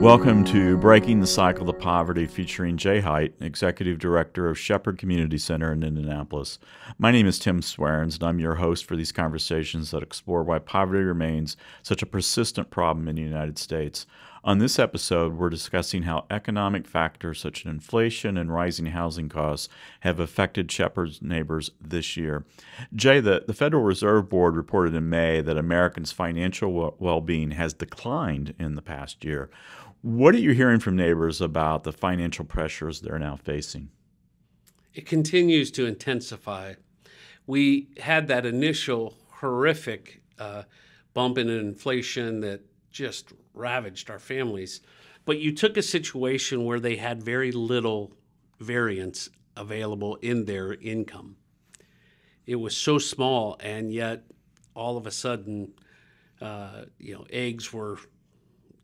Welcome to Breaking the Cycle to Poverty, featuring Jay Height, Executive Director of Shepherd Community Center in Indianapolis. My name is Tim Swearens, and I'm your host for these conversations that explore why poverty remains such a persistent problem in the United States. On this episode, we're discussing how economic factors such as inflation and rising housing costs have affected Shepherd's neighbors this year. Jay, the Federal Reserve Board reported in May that Americans' financial well-being has declined in the past year. What are you hearing from neighbors about the financial pressures they're now facing? It continues to intensify. We had that initial horrific bump in inflation that just ravaged our families. But you took a situation where they had very little variance available in their income. It was so small, and yet all of a sudden, eggs were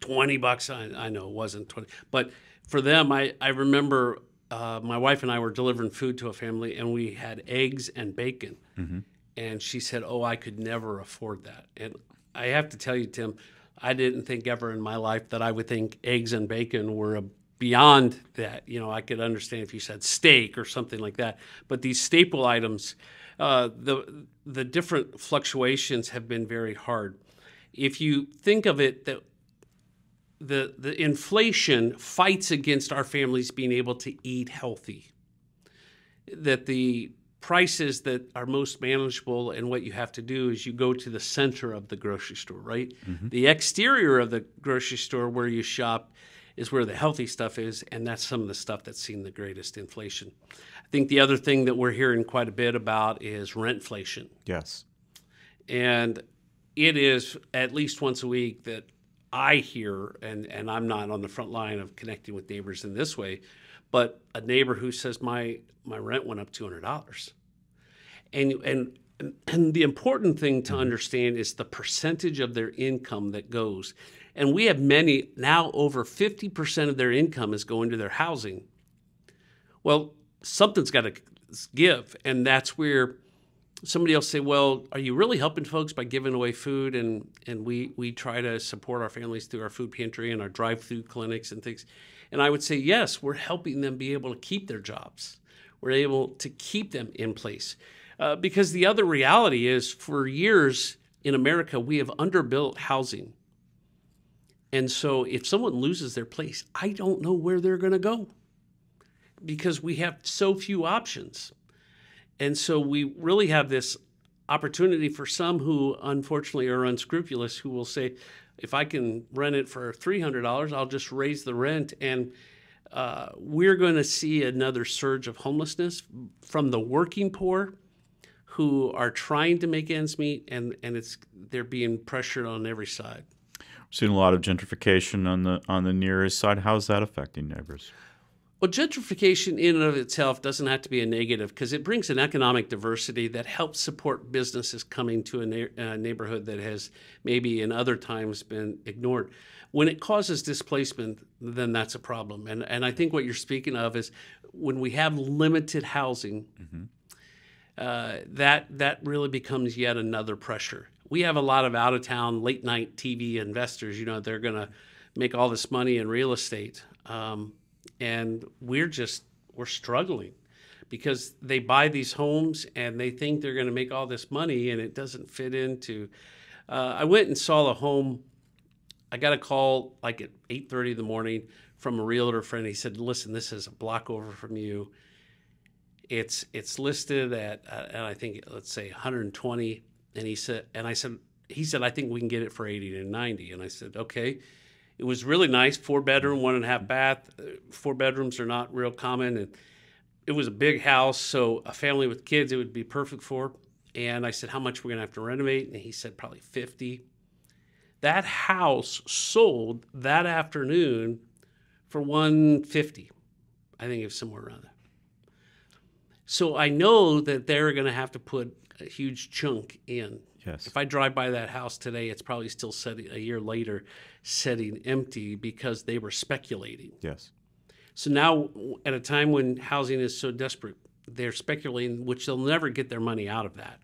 $20. I know it wasn't 20, but for them, I remember my wife and I were delivering food to a family, and we had eggs and bacon. Mm-hmm. And she said, "Oh, I could never afford that." And I have to tell you, Tim, I didn't think ever in my life that I would think eggs and bacon were beyond that. You know, I could understand if you said steak or something like that, but these staple items, the different fluctuations have been very hard. If you think of it, that the inflation fights against our families being able to eat healthy, that the prices that are most manageable, and what you have to do is you go to the center of the grocery store, right? Mm-hmm. The exterior of the grocery store where you shop is where the healthy stuff is, and that's some of the stuff that's seen the greatest inflation. I think the other thing that we're hearing quite a bit about is rentflation. Yes. And it is at least once a week that I hear, and I'm not on the front line of connecting with neighbors in this way, but a neighbor who says my rent went up $200. And the important thing to understand is the percentage of their income that goes. And we have many, now over 50% of their income is going to their housing. Well, something's got to give, and that's where somebody else say, "Well, are you really helping folks by giving away food?" And we try to support our families through our food pantry and our drive-through clinics and things. And I would say, yes, we're helping them be able to keep their jobs. We're able to keep them in place. Because the other reality is, for years in America, we have underbuilt housing. And so if someone loses their place, I don't know where they're going to go, because we have so few options. And so we really have this opportunity for some who unfortunately are unscrupulous, who will say, if I can rent it for $300, I'll just raise the rent. And we're going to see another surge of homelessness from the working poor who are trying to make ends meet, and they're being pressured on every side. We've seen a lot of gentrification on the Near East Side. How is that affecting neighbors? Well, gentrification in and of itself doesn't have to be a negative, because it brings an economic diversity that helps support businesses coming to a neighborhood that has maybe in other times been ignored. When it causes displacement, then that's a problem. And I think what you're speaking of is when we have limited housing, that really becomes yet another pressure. We have a lot of out-of-town late-night TV investors. You know, they're going to make all this money in real estate. And we're struggling because they buy these homes and they think they're going to make all this money, and it doesn't fit into. I went and saw a home. I got a call like at 8:30 in the morning from a realtor friend. He said, "Listen, this is a block over from you. It's listed at I think, let's say 120." And he said, "I think we can get it for 80 to 90." And I said, "Okay." It was really nice, 4-bedroom, 1.5 bath. 4 bedrooms are not real common, and it was a big house, so a family with kids it would be perfect for. And I said, "How much we're going to have to renovate?" And he said, "Probably 50." That house sold that afternoon for 150. I think it was somewhere around there. So I know that they're going to have to put a huge chunk in. Yes. If I drive by that house today, it's probably still sitting a year later, sitting empty because they were speculating. Yes. So now, at a time when housing is so desperate, they're speculating, which they'll never get their money out of that.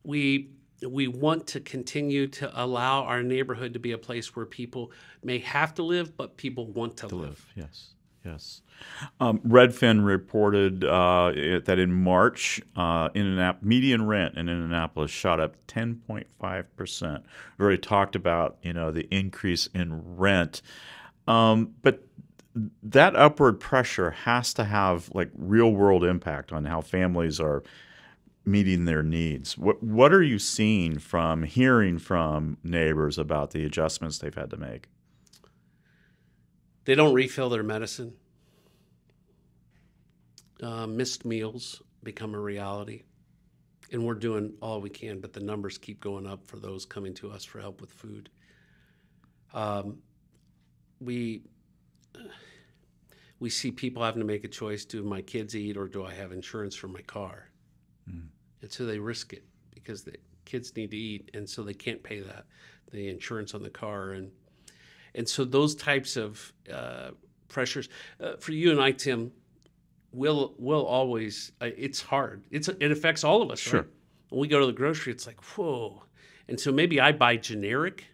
We we want to continue to allow our neighborhood to be a place where people may have to live, but people want to live. Yes, yes. Redfin reported that in March, median rent in Indianapolis shot up 10.5%. We already talked about the increase in rent, but that upward pressure has to have like real world impact on how families are meeting their needs. What are you hearing from neighbors about the adjustments they've had to make? They don't refill their medicine. Missed meals become a reality, and we're doing all we can, but the numbers keep going up for those coming to us for help with food. We see people having to make a choice: do my kids eat, or do I have insurance for my car? And so they risk it because the kids need to eat, and so they can't pay the insurance on the car, and so those types of pressures for you and I, Tim, will always. It's hard. It affects all of us. Sure. Right? When we go to the grocery, it's like whoa, and so maybe I buy generic,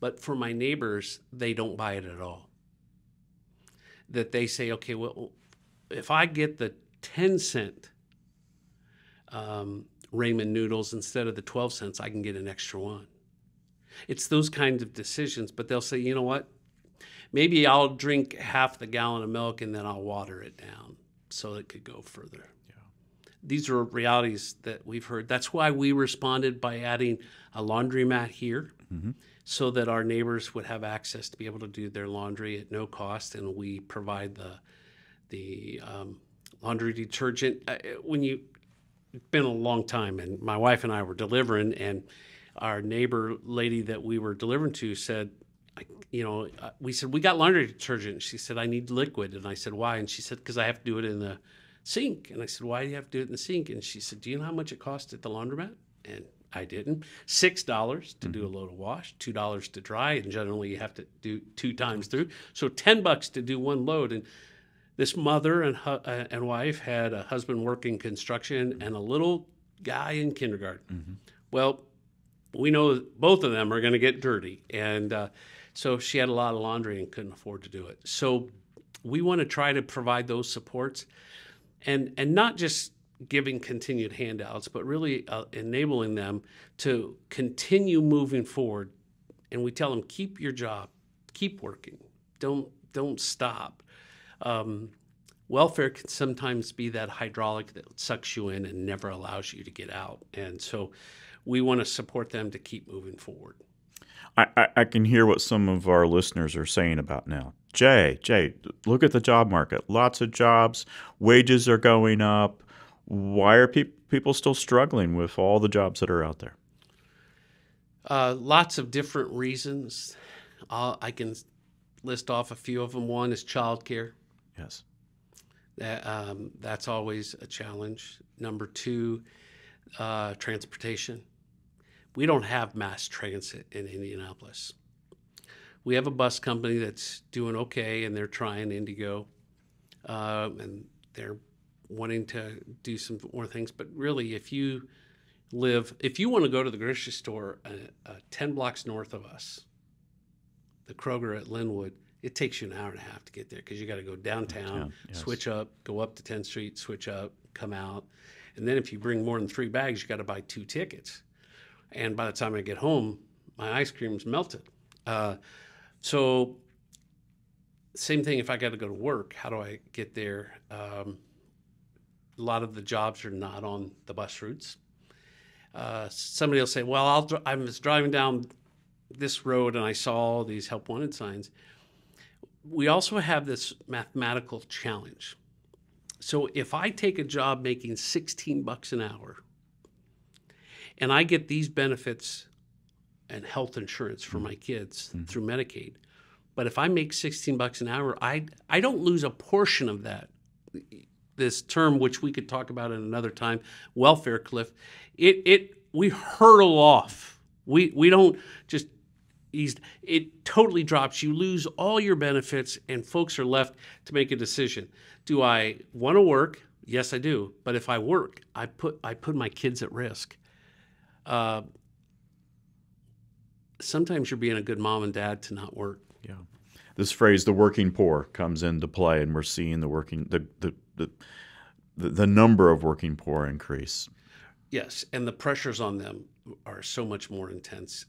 but for my neighbors, they don't buy it at all. That they say, okay, well, if I get the 10-cent ramen noodles instead of the 12 cents, I can get an extra one. It's those kinds of decisions, but they'll say, you know what? Maybe I'll drink half the gallon of milk and then I'll water it down so it could go further. Yeah. These are realities that we've heard. That's why we responded by adding a laundromat here so that our neighbors would have access to be able to do their laundry at no cost, and we provide the laundry detergent. It's been a long time, and my wife and I were delivering, and our neighbor lady that we were delivering to said, we said, we got laundry detergent. She said, I need liquid. And I said, why? And she said, because I have to do it in the sink. And I said, why do you have to do it in the sink? And she said, do you know how much it costs at the laundromat? And I didn't. $6 to do a load of wash, $2 to dry, and generally you have to do 2 times through. So $10 to do one load. And this mother and wife had a husband working construction and a little guy in kindergarten. Well, we know both of them are going to get dirty. And so she had a lot of laundry and couldn't afford to do it. So we want to try to provide those supports and not just giving continued handouts, but really enabling them to continue moving forward. And we tell them, keep your job, keep working, don't stop. Welfare can sometimes be that hydraulic that sucks you in and never allows you to get out. And so we want to support them to keep moving forward. I can hear what some of our listeners are saying about now. Jay, look at the job market. Lots of jobs, wages are going up. Why are people still struggling with all the jobs that are out there? Lots of different reasons. I can list off a few of them. One is childcare. Yes. That's always a challenge. Number 2, transportation. We don't have mass transit in Indianapolis. We have a bus company that's doing okay, and they're trying Indigo, and they're wanting to do some more things. But really, if you want to go to the grocery store 10 blocks north of us, the Kroger at Linwood, it takes you an hour and a half to get there because you got to go downtown, yes. Switch up, go up to 10th Street, switch up, come out. And then if you bring more than 3 bags, you got to buy 2 tickets. And by the time I get home, my ice cream's melted. So same thing if I got to go to work, how do I get there? A lot of the jobs are not on the bus routes. Somebody will say, well, I was driving down this road and I saw all these help wanted signs. We also have this mathematical challenge. So if I take a job making $16 an hour and I get these benefits and health insurance for my kids through Medicaid, but if I make $16 an hour, I don't lose a portion of that. This term, which we could talk about in another time, welfare cliff, we hurdle off. We don't just ease. It totally drops. You lose all your benefits, and folks are left to make a decision. Do I want to work? Yes, I do. But if I work, I put my kids at risk. sometimes you're being a good mom and dad to not work. Yeah. This phrase, the working poor, comes into play, and we're seeing the number of working poor increase. Yes, and the pressures on them are so much more intense.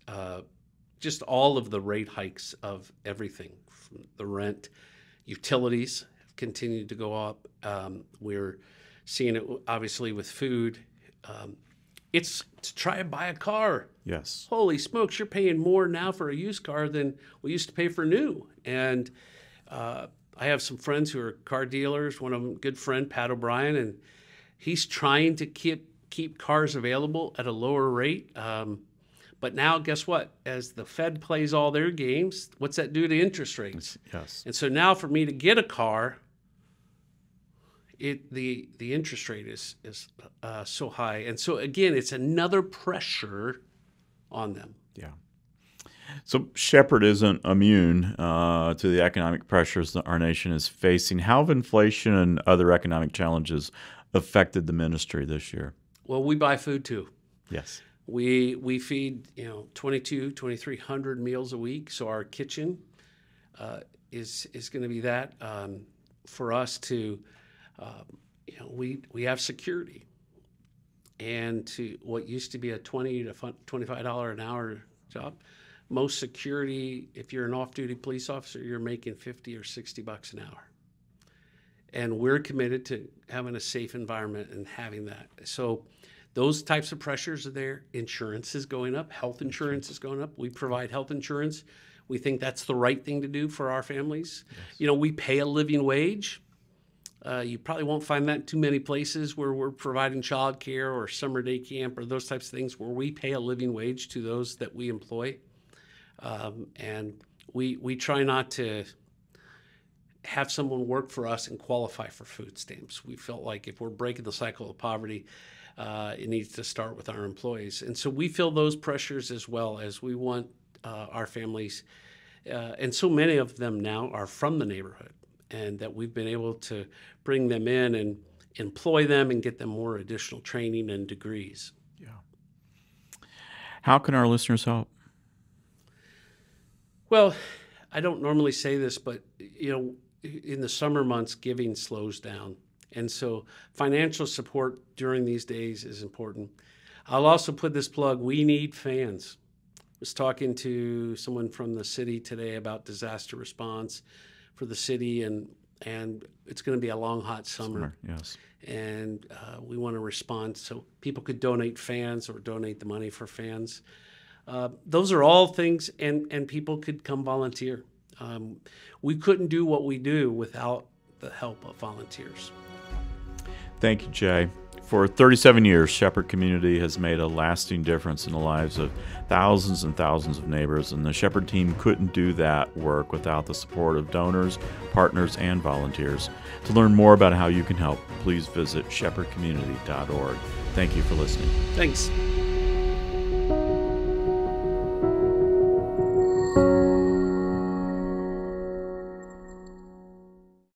Just all of the rate hikes of everything, from the rent, utilities have continued to go up. We're seeing it obviously with food. It's to try and buy a car. Yes. Holy smokes, you're paying more now for a used car than we used to pay for new. And I have some friends who are car dealers. One of them, good friend, Pat O'Brien, and he's trying to keep cars available at a lower rate. But now, guess what? As the Fed plays all their games, what's that do to interest rates? Yes. And so now, for me to get a car, the interest rate is so high, and so again, it's another pressure on them. Yeah. So Shepherd isn't immune to the economic pressures that our nation is facing. How have inflation and other economic challenges affected the ministry this year? Well, we buy food too. Yes. We feed 2,300 meals a week, so our kitchen is going to be that for us to. We have security, and to what used to be a $20 to $25 an hour job, most security, if you're an off-duty police officer, you're making $50 or $60 an hour. And we're committed to having a safe environment and having that. So those types of pressures are there. Insurance is going up. Health insurance is going up. We provide health insurance. We think that's the right thing to do for our families. Yes. We pay a living wage. You probably won't find that in too many places where we're providing child care or summer day camp or those types of things where we pay a living wage to those that we employ. And we try not to have someone work for us and qualify for food stamps. We felt like if we're breaking the cycle of poverty, it needs to start with our employees. And so we feel those pressures as well, as we want our families, and so many of them now are from the neighborhood, and that we've been able to bring them in and employ them and get them more additional training and degrees. Yeah. How can our listeners help? Well, I don't normally say this, but in the summer months, giving slows down. And so financial support during these days is important. I'll also put this plug, we need fans. I was talking to someone from the city today about disaster response for the city, and it's going to be a long, hot summer. Yes. And we want to respond, so people could donate fans or donate the money for fans. Those are all things, and people could come volunteer. We couldn't do what we do without the help of volunteers. Thank you, Jay. For 37 years, Shepherd Community has made a lasting difference in the lives of thousands and thousands of neighbors, and the Shepherd team couldn't do that work without the support of donors, partners, and volunteers. To learn more about how you can help, please visit shepherdcommunity.org. Thank you for listening. Thanks.